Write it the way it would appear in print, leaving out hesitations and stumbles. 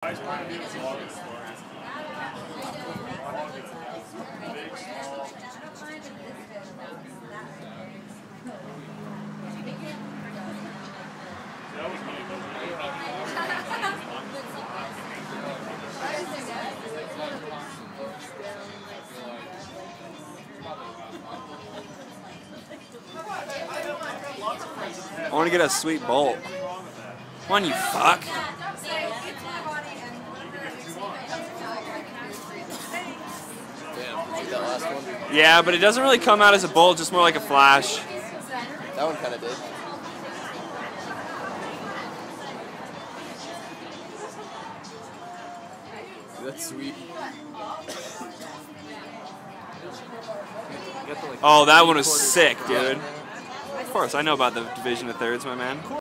I was trying to do this long stories. Big, small. That was me, I want to get a sweet bolt. Come on, you fuck. Damn, that last one? Yeah, but it doesn't really come out as a bolt, just more like a flash. That one kind of did. That's sweet. Oh, that one was sick, dude. Of course, I know about the division of thirds, my man.